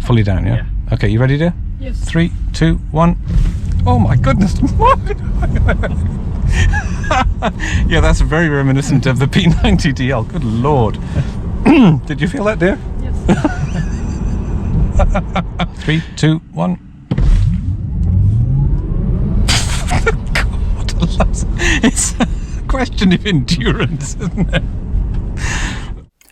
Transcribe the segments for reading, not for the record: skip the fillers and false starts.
Fully down, yeah? Okay, you ready, dear? Yes. 3, 2, 1. Oh my goodness! Yeah, that's very reminiscent of the P90 DL. Good lord! Did you feel that, dear? Yes. 3, 2, 1. God, it's a question of endurance, isn't it?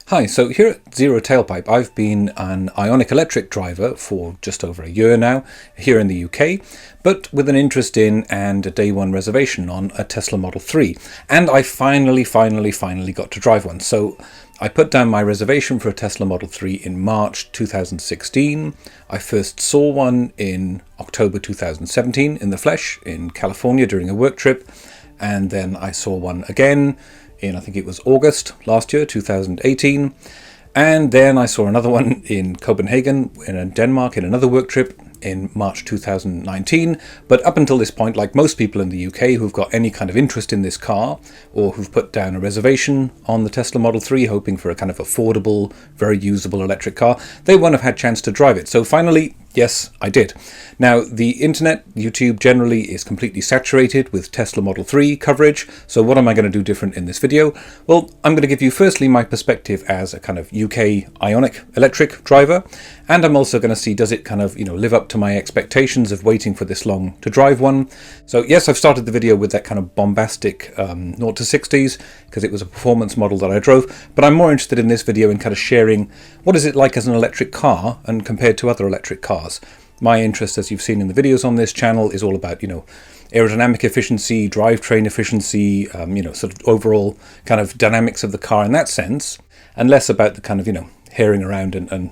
Hi, so here at Zero Tailpipe, I've been an IONIQ Electric driver for just over a year now, here in the UK, but with an interest in and a day one reservation on a Tesla Model 3. And I finally got to drive one. So I put down my reservation for a Tesla Model 3 in March 2016. I first saw one in October 2017 in the flesh in California during a work trip. And then I saw one again in, I think it was August last year, 2018. And then I saw another one in Copenhagen, in Denmark, in another work trip in March 2019. But up until this point, like most people in the UK who've got any kind of interest in this car, or who've put down a reservation on the Tesla Model 3, hoping for a kind of affordable, very usable electric car, they won't have had chance to drive it. So finally, yes, I did. Now, the internet, YouTube generally, is completely saturated with Tesla Model 3 coverage. So what am I going to do different in this video? Well, I'm going to give you firstly my perspective as a kind of UK IONIQ Electric driver. And I'm also going to see, does it kind of, live up to my expectations of waiting for this long to drive one? So yes, I've started the video with that kind of bombastic 0 to 60s because it was a performance model that I drove. But I'm more interested in this video in kind of sharing what is it like as an electric car and compared to other electric cars. My interest, as you've seen in the videos on this channel, is all about, aerodynamic efficiency, drivetrain efficiency, sort of overall kind of dynamics of the car in that sense, and less about the kind of, herring around and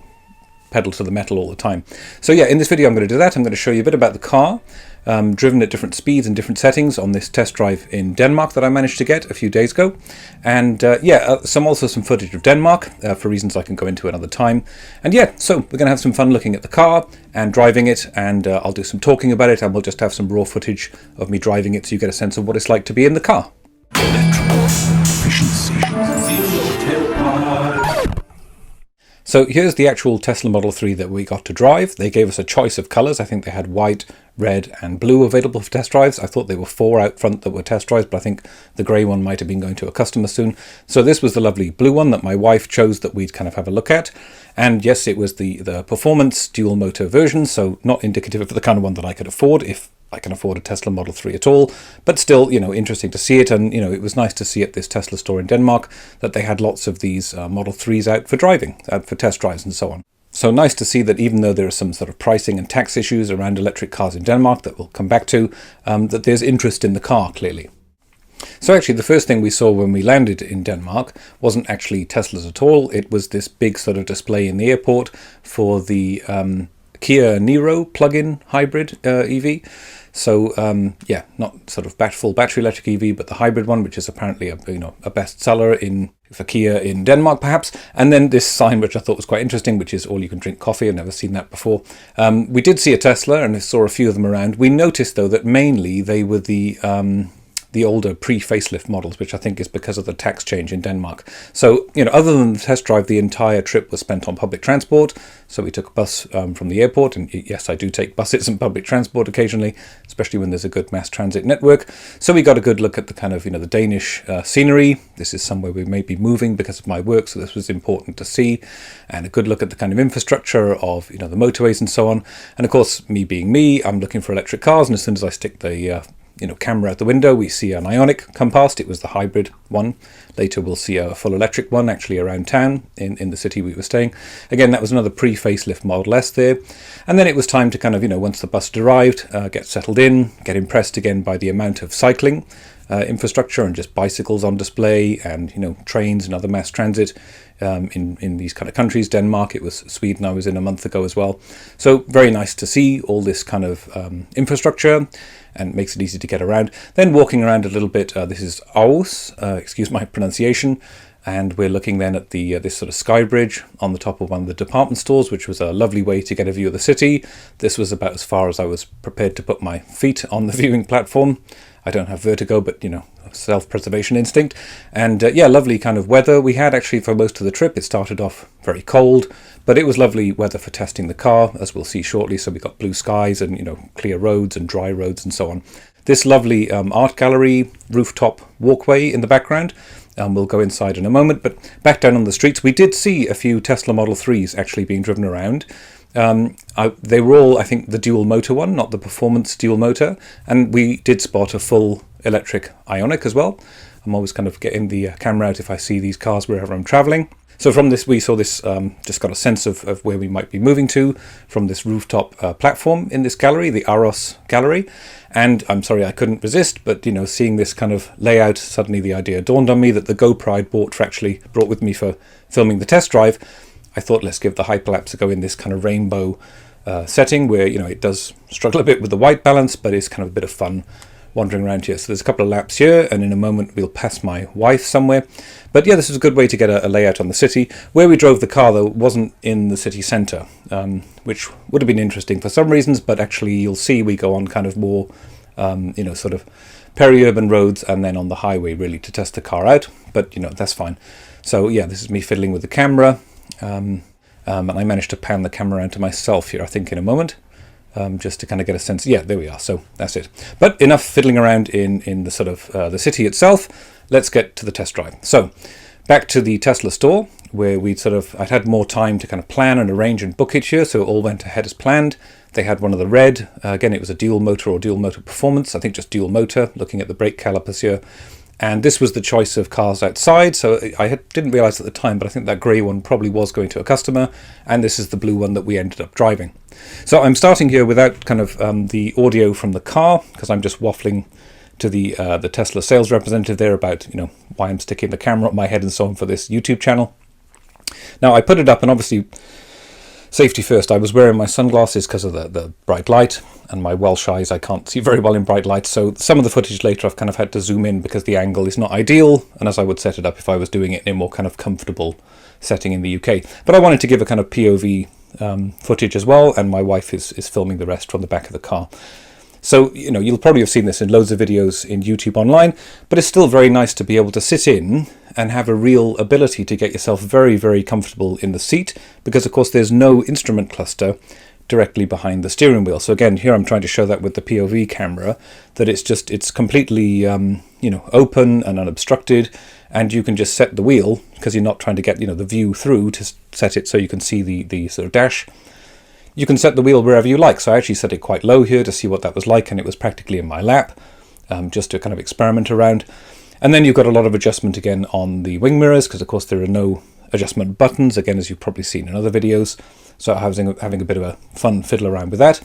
pedal to the metal all the time. So yeah, in this video I'm going to do that. I'm going to show you a bit about the car, driven at different speeds and different settings on this test drive in Denmark that I managed to get a few days ago. And also some footage of Denmark for reasons I can go into another time. And yeah, so we're going to have some fun looking at the car and driving it, and I'll do some talking about it, and we'll just have some raw footage of me driving it so you get a sense of what it's like to be in the car. So here's the actual Tesla Model 3 that we got to drive. They gave us a choice of colours. I think they had white, red and blue available for test drives. I thought there were 4 out front that were test drives, but I think the grey one might have been going to a customer soon. So this was the lovely blue one that my wife chose that we'd kind of have a look at. And yes, it was the performance dual motor version, so not indicative of the kind of one that I could afford if I can afford a Tesla Model 3 at all, but still, interesting to see it. And, it was nice to see at this Tesla store in Denmark that they had lots of these Model 3s out for driving, for test drives and so on. So nice to see that even though there are some sort of pricing and tax issues around electric cars in Denmark that we'll come back to, that there's interest in the car, clearly. So actually, the first thing we saw when we landed in Denmark wasn't actually Teslas at all. It was this big sort of display in the airport for the Kia Niro plug-in hybrid EV. So not sort of full battery electric EV, but the hybrid one, which is apparently a bestseller for Kia in Denmark, perhaps. And then this sign, which I thought was quite interesting, which is all you can drink coffee. I've never seen that before. We did see a Tesla, and I saw a few of them around. We noticed though that mainly they were the older pre-facelift models, which I think is because of the tax change in Denmark. So, other than the test drive, the entire trip was spent on public transport. So we took a bus from the airport, and yes, I do take buses and public transport occasionally, especially when there's a good mass transit network. So we got a good look at the kind of, the Danish scenery. This is somewhere we may be moving because of my work, so this was important to see. And a good look at the kind of infrastructure of, the motorways and so on. And of course, me being me, I'm looking for electric cars, and as soon as I stick the camera out the window, we see an IONIQ come past. It was the hybrid one. Later we'll see a full electric one actually around town in the city we were staying. Again, that was another pre-facelift Model S there. And then it was time to kind of, once the bus had arrived, get settled in, get impressed again by the amount of cycling infrastructure and just bicycles on display and, trains and other mass transit in these kind of countries. Denmark, it was Sweden I was in a month ago as well. So very nice to see all this kind of infrastructure, and makes it easy to get around. Then walking around a little bit, this is Aarhus, excuse my pronunciation, And we're looking then at the this sort of sky bridge on the top of one of the department stores, which was a lovely way to get a view of the city. This was about as far as I was prepared to put my feet on the viewing platform. I don't have vertigo, but self-preservation instinct. And yeah, lovely kind of weather we had actually for most of the trip. It started off very cold, but it was lovely weather for testing the car, as we'll see shortly. So we got blue skies and clear roads and dry roads and so on. This lovely art gallery rooftop walkway in the background. We'll go inside in a moment, but back down on the streets, we did see a few Tesla Model 3s actually being driven around. They were all, I think, the dual motor one, not the performance dual motor. And we did spot a full electric IONIQ as well. I'm always kind of getting the camera out if I see these cars wherever I'm traveling. So from this, we saw this, just got a sense of where we might be moving to from this rooftop platform in this gallery, the Aros gallery. And I'm sorry, I couldn't resist, but seeing this kind of layout, suddenly the idea dawned on me that the GoPro I'd brought with me for filming the test drive. I thought, let's give the hyperlapse a go in this kind of rainbow setting where, it does struggle a bit with the white balance, but it's kind of a bit of fun wandering around here. So there's a couple of laps here, and in a moment we'll pass my wife somewhere. But yeah, this is a good way to get a layout on the city. Where we drove the car, though, wasn't in the city centre, which would have been interesting for some reasons, but actually you'll see we go on kind of more, sort of peri-urban roads and then on the highway really to test the car out. But, that's fine. So yeah, this is me fiddling with the camera. And I managed to pan the camera around to myself here, I think, in a moment. Just to kind of get a sense. Yeah, there we are. So that's it. But enough fiddling around in the sort of the city itself. Let's get to the test drive. So back to the Tesla store where I'd had more time to kind of plan and arrange and book it here. So it all went ahead as planned. They had one of the red. Again, it was a dual motor or dual motor performance. I think just dual motor, looking at the brake calipers here. And this was the choice of cars outside. So didn't realize at the time, but I think that grey one probably was going to a customer. And this is the blue one that we ended up driving. So I'm starting here without kind of the audio from the car, because I'm just waffling to the Tesla sales representative there about, why I'm sticking the camera up my head and so on for this YouTube channel. Now I put it up, and obviously safety first. I was wearing my sunglasses because of the bright light, and my Welsh eyes, I can't see very well in bright light. So some of the footage later I've kind of had to zoom in because the angle is not ideal, and as I would set it up if I was doing it in a more kind of comfortable setting in the UK. But I wanted to give a kind of POV footage as well, and my wife is filming the rest from the back of the car. So, you'll probably have seen this in loads of videos in YouTube online, but it's still very nice to be able to sit in and have a real ability to get yourself very, very comfortable in the seat, because of course there's no instrument cluster directly behind the steering wheel. So again, here I'm trying to show that with the POV camera, that it's completely, open and unobstructed, and you can just set the wheel, because you're not trying to get, the view through to set it so you can see the sort of dash. You can set the wheel wherever you like. So I actually set it quite low here to see what that was like, and it was practically in my lap, just to kind of experiment around. And then you've got a lot of adjustment again on the wing mirrors, because of course there are no adjustment buttons, again, as you've probably seen in other videos. So I was having a bit of a fun fiddle around with that.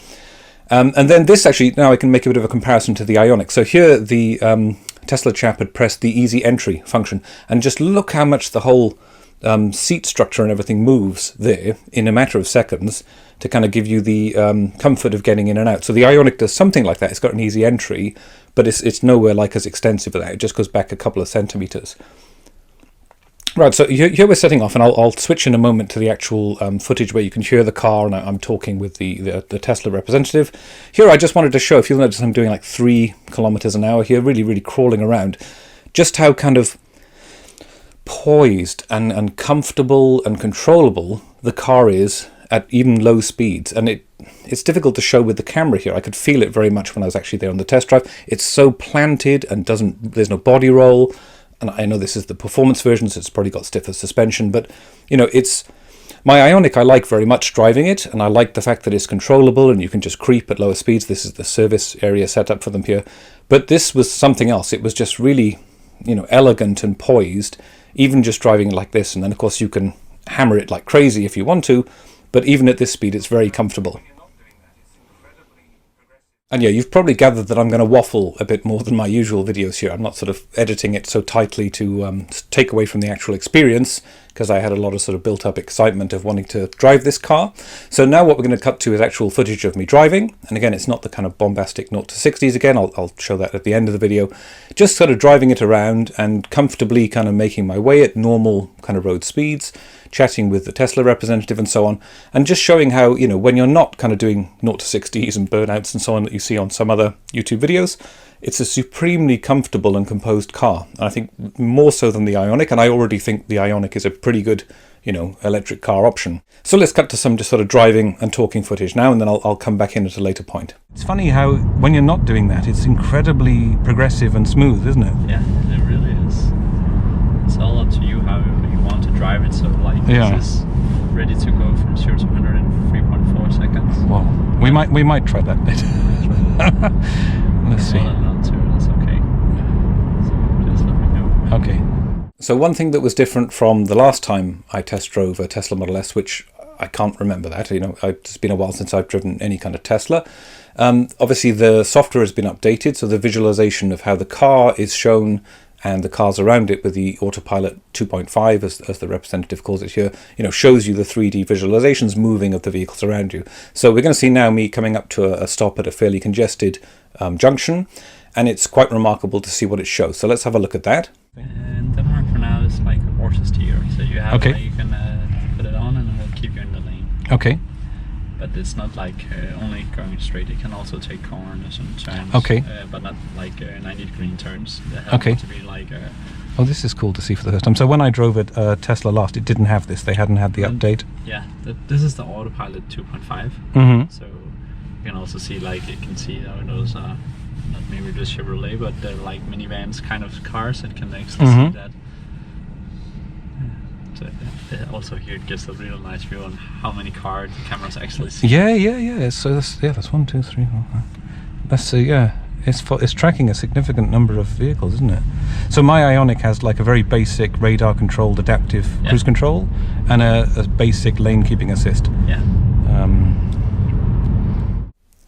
And then this actually, now I can make a bit of a comparison to the IONIQ. So here the Tesla chap had pressed the easy entry function, and just look how much the whole seat structure and everything moves there in a matter of seconds to kind of give you the comfort of getting in and out. So the IONIQ does something like that. It's got an easy entry, but it's nowhere like as extensive as that. It just goes back a couple of centimeters. Right, so here we're setting off, and I'll switch in a moment to the actual footage where you can hear the car, and I'm talking with the Tesla representative. Here I just wanted to show, if you'll notice I'm doing like 3 kilometers an hour here, really, really crawling around, just how kind of poised and comfortable and controllable the car is at even low speeds. And it's difficult to show with the camera here. I could feel it very much when I was actually there on the test drive. It's so planted and there's no body roll. And I know this is the performance version, so it's probably got stiffer suspension, but it's my IONIQ. I like very much driving it, and I like the fact that it's controllable and you can just creep at lower speeds. This is the service area set up for them here. But this was something else. It was just really, elegant and poised, even just driving like this. And then of course you can hammer it like crazy if you want to, but even at this speed it's very comfortable. And yeah, you've probably gathered that I'm going to waffle a bit more than my usual videos here. I'm not sort of editing it so tightly to take away from the actual experience, because I had a lot of sort of built up excitement of wanting to drive this car. So now what we're going to cut to is actual footage of me driving. And again, it's not the kind of bombastic 0 to 60s again. I'll show that at the end of the video. Just sort of driving it around and comfortably kind of making my way at normal kind of road speeds, chatting with the Tesla representative and so on, and just showing how, you know, when you're not kind of doing 0 to 60s and burnouts and so on that you see on some other YouTube videos, it's a supremely comfortable and composed car. And I think more so than the IONIQ, and I already think the IONIQ is a pretty good, you know, electric car option. So let's cut to some just sort of driving and talking footage now, and then I'll come back in at a later point. It's funny how when you're not doing that, it's incredibly progressive and smooth, isn't it? Yeah, it really is. It's all up to you how you want to drive it. So like this is ready to go from 0 to 100 in 3.4 seconds. Wow, we might try that later. Let's see. That's okay. So just let me know. Okay. So one thing that was different from the last time I test drove a Tesla Model S, which I can't remember that, you know, it's been a while since I've driven any kind of Tesla. Obviously the software has been updated, so the visualization of how the car is shown and the cars around it with the Autopilot 2.5, as the representative calls it here, you know, shows you the 3D visualizations moving of the vehicles around you. So we're going to see now me coming up to a stop at a fairly congested junction, and it's quite remarkable to see what it shows. So let's have a look at that. And Denmark for now is like a horse steer, so you have you can put it on and it will keep you in the lane. Okay. But it's not like only going straight. It can also take corners and turns. Okay. But not like 90-degree turns. They have to be like. Oh, this is cool to see for the first time. So when I drove a Tesla last, it didn't have this. They hadn't had the update. Yeah, this is the Autopilot 2.5. Mm-hmm. So you can also see, like, you can see those not maybe the Chevrolet, but they're like minivans kind of cars that can actually see that. So also here it gives a real nice view on how many cars the cameras actually see. Yeah. So that's 1, 2, 3, 4, 5. That's it's tracking a significant number of vehicles, isn't it? So my IONIQ has like a very basic radar controlled adaptive cruise control and a basic lane keeping assist. Yeah.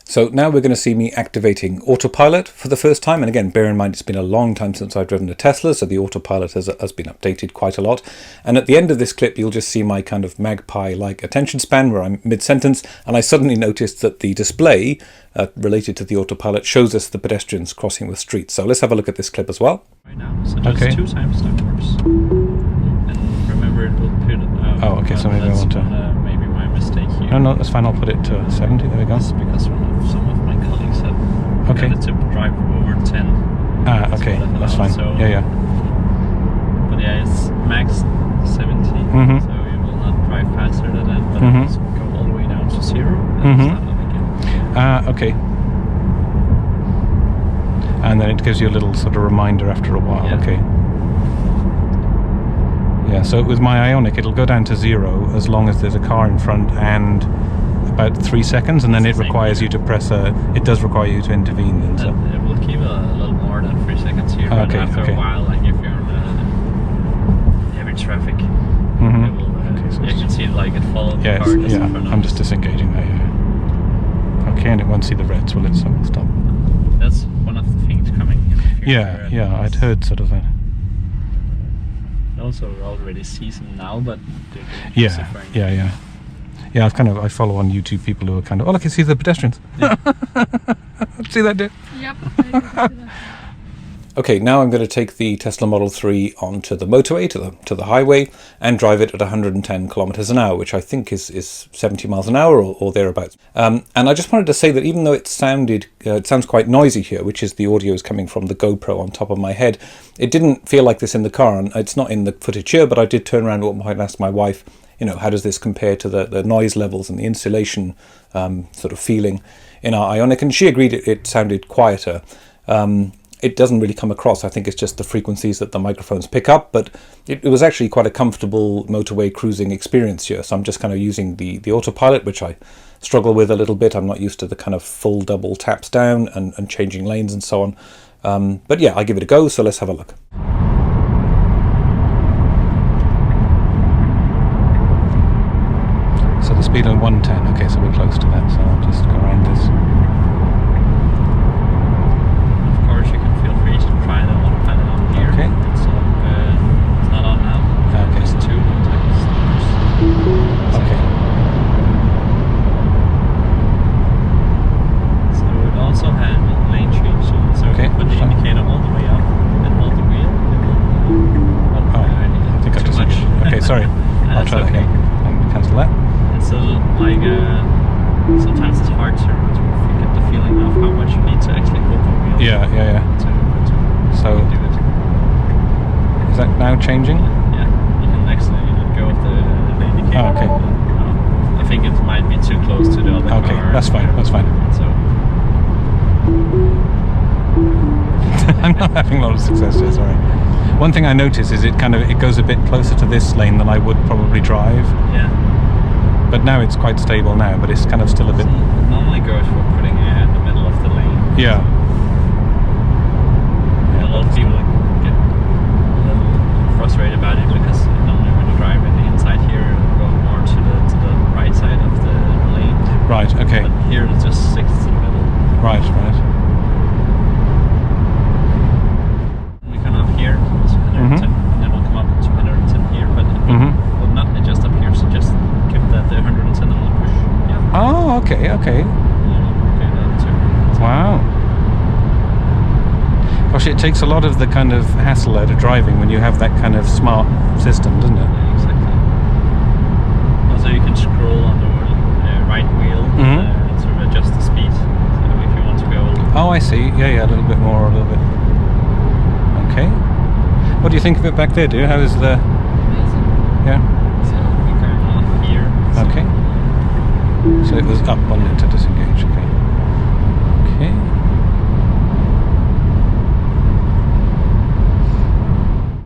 So now we're going to see me activating Autopilot for the first time. And again, bear in mind, it's been a long time since I've driven a Tesla, so the Autopilot has been updated quite a lot. And at the end of this clip, you'll just see my kind of magpie-like attention span where I'm mid-sentence, and I suddenly noticed that the display related to the Autopilot shows us the pedestrians crossing the street. So let's have a look at this clip as well. Right now, so just 2 times downwards. And remember, it will put... so maybe I want to... maybe my mistake here. No, that's fine. I'll put it to 70. There we go. That's because some of my colleagues have got it to drive over 10. Okay. That's fine. So, yeah. But yeah, it's max 70. So you will not drive faster than that, but just go all the way down to 0 and start up again. Okay. And then it gives you a little sort of reminder after a while. Yeah. Okay. Yeah, so with my IONIQ, it'll go down to 0 as long as there's a car in front and about 3 seconds, and then it requires you to press it does require you to intervene. Then, so. It will keep a little more than 3 seconds here, but after a while, like if you're in heavy traffic, it will, you can see like it follows the car just in front of I'm just disengaging there, Okay, and it won't see the red, so let's stop. That's one of the things coming in the future. Yeah, I'd heard sort of that. Also already seasoned now, but yeah. I follow on YouTube people who are kind of, I can see the pedestrians. Yeah. See that, dude? Yep. I can see that. Okay, now I'm going to take the Tesla Model 3 onto the motorway, to the highway, and drive it at 110 kilometers an hour, which I think is 70 miles an hour or thereabouts. And I just wanted to say that even though it sounds quite noisy here, which is the audio is coming from the GoPro on top of my head, it didn't feel like this in the car, and it's not in the footage here, but I did turn around and ask my wife, you know, how does this compare to the noise levels and the insulation sort of feeling in our IONIQ, and she agreed it sounded quieter. It doesn't really come across. I think it's just the frequencies that the microphones pick up, but it was actually quite a comfortable motorway cruising experience here. So I'm just kind of using the Autopilot, which I struggle with a little bit. I'm not used to the kind of full double taps down and changing lanes and so on. But yeah, I give it a go, so let's have a look. So the speed of 110, okay, so we're close to that, so I'll just go around this. Try the Autopilot on here. Okay. So it's not on now. Okay. Just 2. like sometimes it's hard to get the feeling of how much you need to actually hold the wheel. Yeah. To So do it. Is that now changing? Yeah, you can actually let go of the indicator. Oh, okay. I think it might be too close to the other car. Okay, that's fine. That's fine. So I'm not having a lot of success here. Sorry. One thing I notice is it goes a bit closer to this lane than I would probably drive. yeah. But now it's quite stable now, but it's kind of still a bit... It normally goes for putting it in the middle of the lane. Yeah. A lot of people get a little frustrated about it because normally when you drive in the inside here, it'll go more to the right side of the lane. Right, okay. But here it just sticks to the middle. Right. We come up here, it's 110, and then we'll come up to 110 here, but it will not adjust up here, so just keep that the 110 and we'll push. Yeah. Oh, okay. Wow. Gosh, it takes a lot of the kind of hassle out of driving when you have that kind of smart system, doesn't it? Yeah, exactly. Also, you can scroll on the right wheel to adjust the speed. So if you want to go. Oh, I see. Yeah, a little bit more, a little bit. Okay. What do you think of it back there, dear? How is the... Amazing. Yeah. So we're going off here. Okay. So it was up on it to disengage. Okay.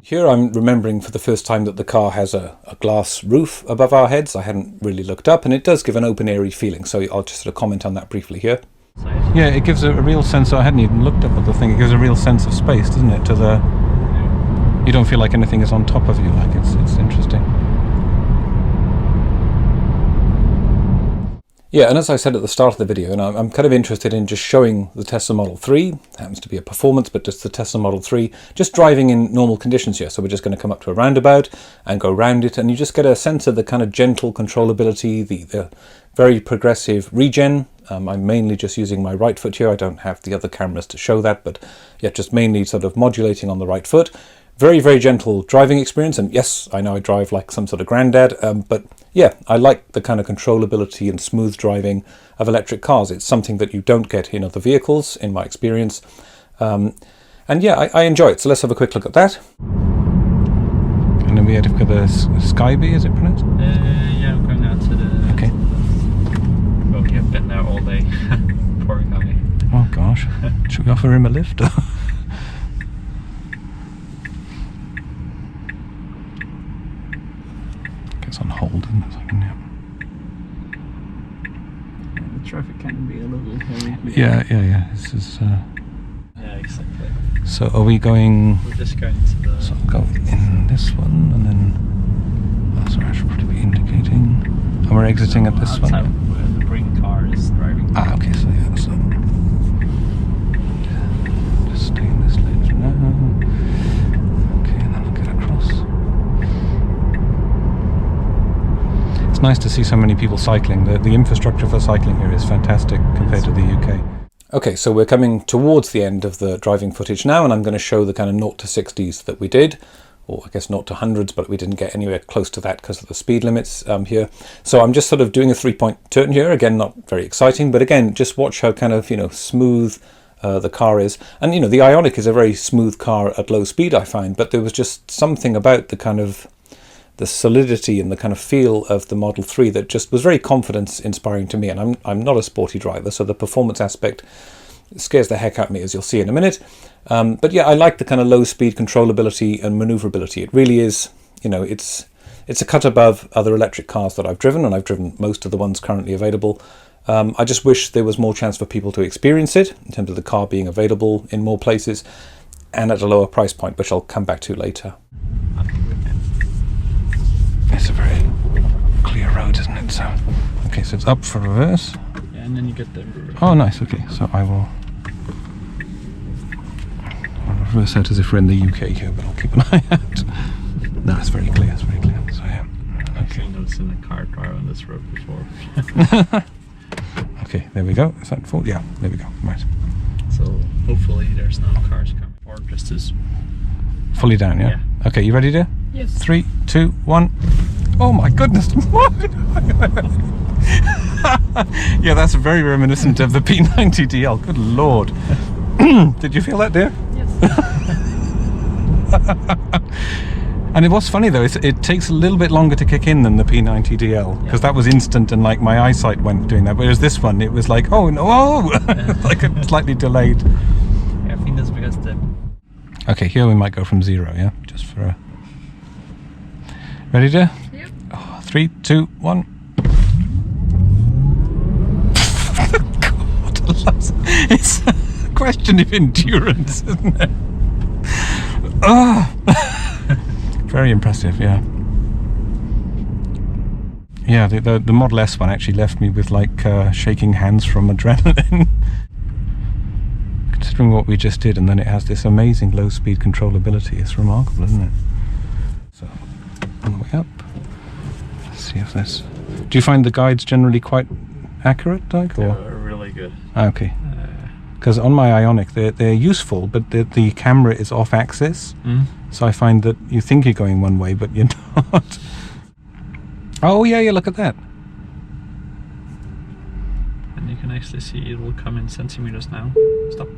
Here I'm remembering for the first time that the car has a glass roof above our heads. I hadn't really looked up, and it does give an open, airy feeling. So I'll just sort of comment on that briefly here. Yeah, it gives a real sense. I hadn't even looked up at the thing. It gives a real sense of space, doesn't it? You don't feel like anything is on top of you. Like it's interesting. Yeah, and as I said at the start of the video, and I'm kind of interested in just showing the Tesla Model 3, it happens to be a performance, but just the Tesla Model 3, just driving in normal conditions here. So we're just going to come up to a roundabout and go round it, and you just get a sense of the kind of gentle controllability, the very progressive regen. I'm mainly just using my right foot here. I don't have the other cameras to show that, but yeah, just mainly sort of modulating on the right foot. Very, very gentle driving experience, and yes, I know I drive like some sort of granddad, but yeah, I like the kind of controllability and smooth driving of electric cars. It's something that you don't get in other vehicles, in my experience, and yeah, I enjoy it. So let's have a quick look at that. And then we had the Sky Bee, is it pronounced? Yeah, I'm going out to the... Okay. Well, we have been there all day. Poor guy. Oh gosh, should we offer him a lift? It's on hold, isn't it? Yeah. The traffic can be a little heavy. Yeah. This is. Yeah, exactly. So are we going? We're just going to the. So I'll go in this one, and then. Oh, sorry, I should probably be indicating. And we're exiting at this one. Where the bring car is driving. Ah, okay. So yeah. So just stay in this lane for now. Okay, and then I'll get across. It's nice to see so many people cycling. The infrastructure for cycling here is fantastic compared to the UK. Okay, so we're coming towards the end of the driving footage now, and I'm going to show the kind of 0 to 60s that we did, or I guess 0 to 100s, but we didn't get anywhere close to that because of the speed limits here. So I'm just sort of doing a 3-point turn here. Again, not very exciting, but again, just watch how kind of, smooth the car is. And, the IONIQ is a very smooth car at low speed, I find, but there was just something about the kind of the solidity and the kind of feel of the Model 3 that just was very confidence inspiring to me. And I'm not a sporty driver, so the performance aspect scares the heck out of me, as you'll see in a minute. But yeah, I like the kind of low speed controllability and maneuverability. It really is, it's a cut above other electric cars that I've driven, and I've driven most of the ones currently available. I just wish there was more chance for people to experience it in terms of the car being available in more places and at a lower price point, which I'll come back to later. It's a very clear road, isn't it? So, okay, so it's up for reverse. Yeah, and then you get the reverse. Oh, nice. Okay, so I'll reverse out as if we're in the UK here, but I'll keep an eye out. No, it's very clear. It's very clear. So yeah. Okay. I've noticed in a car drive on this road before. Okay, there we go. Is that full? Yeah, there we go. Right. So hopefully there's no cars coming, or just as fully down. Yeah. Okay, you ready, dear? Yes. 3, 2, 1. Oh my goodness! Yeah, that's very reminiscent of the P90DL. Good Lord. Did you feel that, dear? Yes. And it was funny though, it takes a little bit longer to kick in than the P90DL, because that was instant and like my eyesight went doing that, whereas this one, it was like, oh no, like a slightly delayed. Yeah, I think that's because the... Okay, here we might go from 0, yeah? Just for a... Ready, dear? Yep. Oh, 3, 2, 1. God, it's a question of endurance, isn't it? Oh. Very impressive, yeah. Yeah, the Model S one actually left me with like shaking hands from adrenaline. Considering what we just did, and then it has this amazing low speed controllability. It's remarkable, isn't it? So, on the way up. Let's see if this... Do you find the guides generally quite accurate, Doug? They're really good. Okay. Because on my IONIQ, they're useful, but the camera is off axis. So I find that you think you're going one way, but you're not. Oh yeah, look at that. And you can actually see it will come in centimeters now. Stop.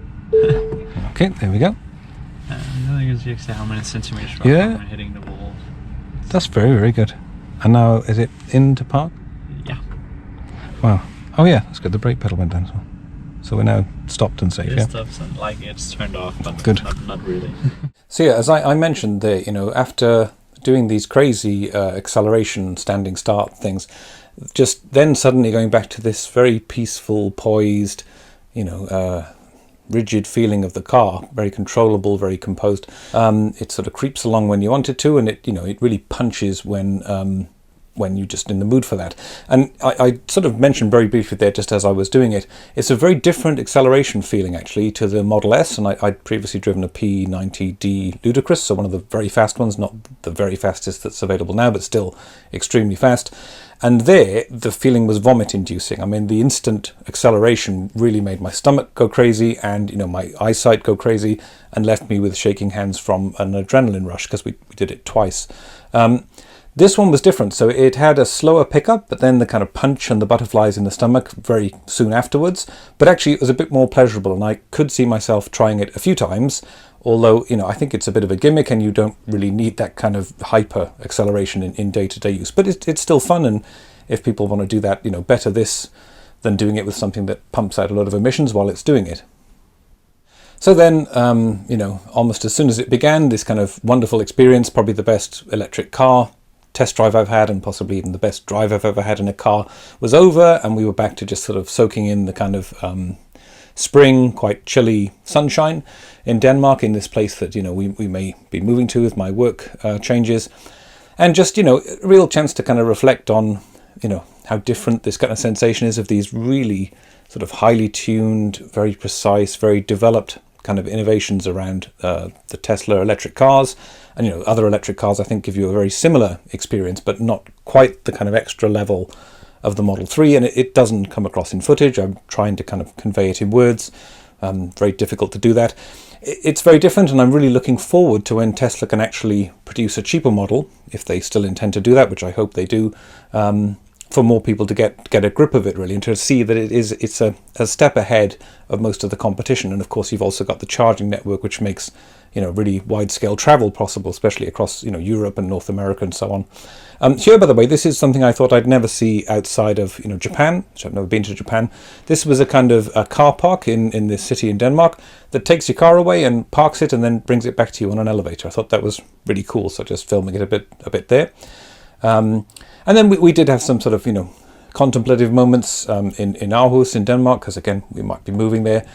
Okay, there we go. And then you can see actually how many centimeters Yeah. I'm hitting the wall. That's very, very good. And now, is it into park? Yeah. Wow. Oh yeah, that's good. The brake pedal went down as well. So we're now stopped and safe, It yeah? stops and like it's turned off, but Good. Not really. So yeah, as I mentioned there, you know, after doing these crazy acceleration, standing start things, just then suddenly going back to this very peaceful, poised, you know, rigid feeling of the car, very controllable, very composed. It sort of creeps along when you want it to, and it, you know, it really punches when you're just in the mood for that. And I sort of mentioned very briefly there, just as I was doing it, it's a very different acceleration feeling actually to the Model S, and I'd previously driven a P90D Ludicrous, so one of the very fast ones, not the very fastest that's available now, but still extremely fast. And there, the feeling was vomit-inducing. I mean, the instant acceleration really made my stomach go crazy and, you know, my eyesight go crazy and left me with shaking hands from an adrenaline rush, because we did it twice. This one was different, so it had a slower pickup, but then the kind of punch and the butterflies in the stomach very soon afterwards. But actually it was a bit more pleasurable, and I could see myself trying it a few times, although, you know, I think it's a bit of a gimmick and you don't really need that kind of hyper acceleration in day-to-day use. But it's still fun, and if people want to do that, you know, better this than doing it with something that pumps out a lot of emissions while it's doing it. So then, you know, almost as soon as it began, this kind of wonderful experience, probably the best electric car test drive I've had, and possibly even the best drive I've ever had in a car, was over, and we were back to just sort of soaking in the kind of spring, quite chilly sunshine in Denmark, in this place that, you know, we may be moving to with my work changes, and just, you know, a real chance to kind of reflect on, you know, how different this kind of sensation is of these really sort of highly tuned, very precise, very developed kind of innovations around the Tesla electric cars. And, you know, other electric cars I think give you a very similar experience, but not quite the kind of extra level of the Model 3, and it doesn't come across in footage. I'm trying to kind of convey it in words. Very difficult to do that. It's very different, and I'm really looking forward to when Tesla can actually produce a cheaper model, if they still intend to do that, which I hope they do, for more people to get a grip of it, really, and to see that it's a step ahead of most of the competition. And of course you've also got the charging network, which makes, you know, really wide-scale travel possible, especially across, you know, Europe and North America and so on. Here, by the way, this is something I thought I'd never see outside of, you know, Japan, which I've never been to Japan. This was a kind of a car park in this city in Denmark that takes your car away and parks it and then brings it back to you on an elevator. I thought that was really cool, so just filming it a bit there. And then we did have some sort of, you know, contemplative moments in Aarhus in Denmark, because again we might be moving there,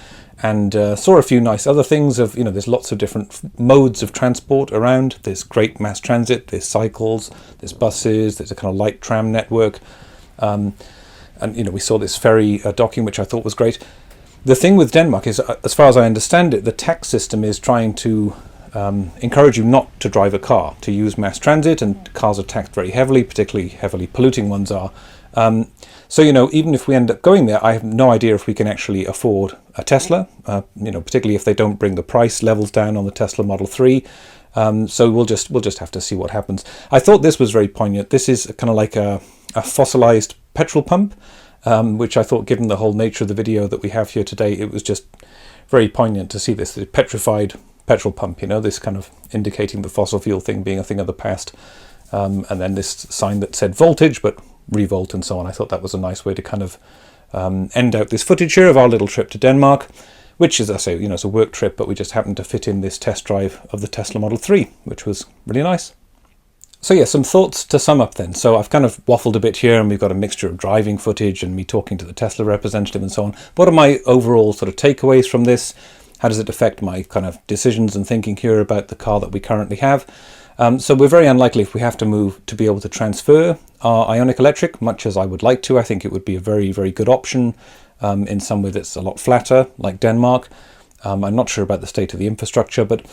and saw a few nice other things of, you know, there's lots of different modes of transport around. There's great mass transit, there's cycles, there's buses, there's a kind of light tram network, and, you know, we saw this ferry docking, which I thought was great. The thing with Denmark is, as far as I understand it, the tax system is trying to encourage you not to drive a car, to use mass transit, and cars are taxed very heavily, particularly heavily polluting ones are. So, you know, even if we end up going there, I have no idea if we can actually afford a Tesla, you know, particularly if they don't bring the price levels down on the Tesla Model 3. So we'll just have to see what happens. I thought this was very poignant. This is kind of like a fossilized petrol pump. which I thought, given the whole nature of the video that we have here today, it was just very poignant to see this, the petrified petrol pump, you know, this kind of indicating the fossil fuel thing being a thing of the past. And then this sign that said voltage, but revolt and so on. I thought that was a nice way to kind of end out this footage here of our little trip to Denmark, which, as I say, you know, it's a work trip, but we just happened to fit in this test drive of the Tesla Model 3, which was really nice. So yeah, some thoughts to sum up then. So I've kind of waffled a bit here, and we've got a mixture of driving footage and me talking to the Tesla representative and so on. What are my overall sort of takeaways from this? How does it affect my kind of decisions and thinking here about the car that we currently have? So we're very unlikely, if we have to move, to be able to transfer our IONIQ Electric, much as I would like to. I think it would be a very, very good option in somewhere that's a lot flatter, like Denmark. I'm not sure about the state of the infrastructure, but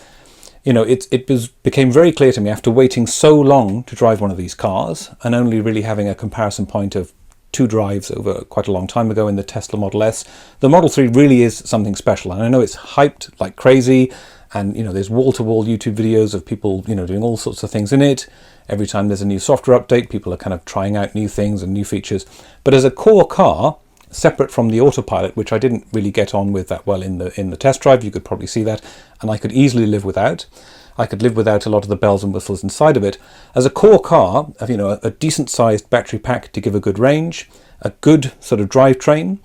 you know, it became very clear to me after waiting so long to drive one of these cars and only really having a comparison point of 2 drives over quite a long time ago in the Tesla Model S, the Model 3 really is something special. And I know it's hyped like crazy, and you know, there's wall-to-wall YouTube videos of people, you know, doing all sorts of things in it. Every time there's a new software update, people are kind of trying out new things and new features. But as a core car, separate from the Autopilot, which I didn't really get on with that well in the test drive, you could probably see that, and I could easily live without. I could live without a lot of the bells and whistles inside of it. As a core car, you know, a decent-sized battery pack to give a good range, a good sort of drivetrain,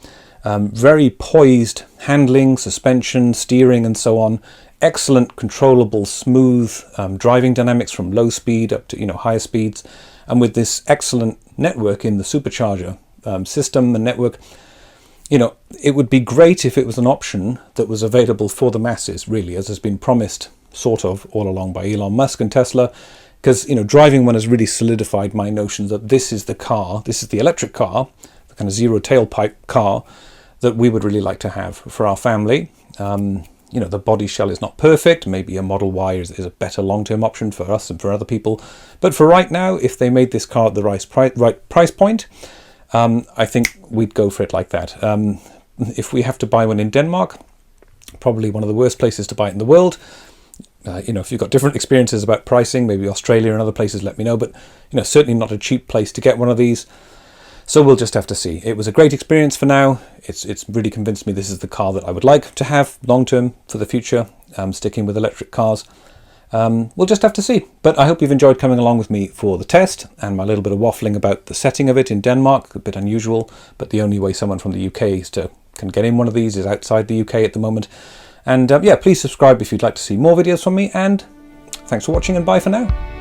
very poised handling, suspension, steering, and so on. Excellent, controllable, smooth driving dynamics from low speed up to, you know, higher speeds, and with this excellent network in the supercharger system and network. You know, it would be great if it was an option that was available for the masses, really, as has been promised sort of all along by Elon Musk and Tesla, because, you know, driving one has really solidified my notion that this is the car, this is the electric car, the kind of zero tailpipe car that we would really like to have for our family. You know, the body shell is not perfect. Maybe a Model Y is a better long-term option for us and for other people. But for right now, if they made this car at the right price point, I think we'd go for it like that. If we have to buy one in Denmark, probably one of the worst places to buy it in the world. You know, if you've got different experiences about pricing, maybe Australia and other places, let me know. But, you know, certainly not a cheap place to get one of these. So we'll just have to see. It was a great experience for now. It's really convinced me this is the car that I would like to have long-term for the future, sticking with electric cars. We'll just have to see. But I hope you've enjoyed coming along with me for the test and my little bit of waffling about the setting of it in Denmark. A bit unusual, but the only way someone from the UK can get in one of these is outside the UK at the moment. And yeah, please subscribe if you'd like to see more videos from me, and thanks for watching, and bye for now.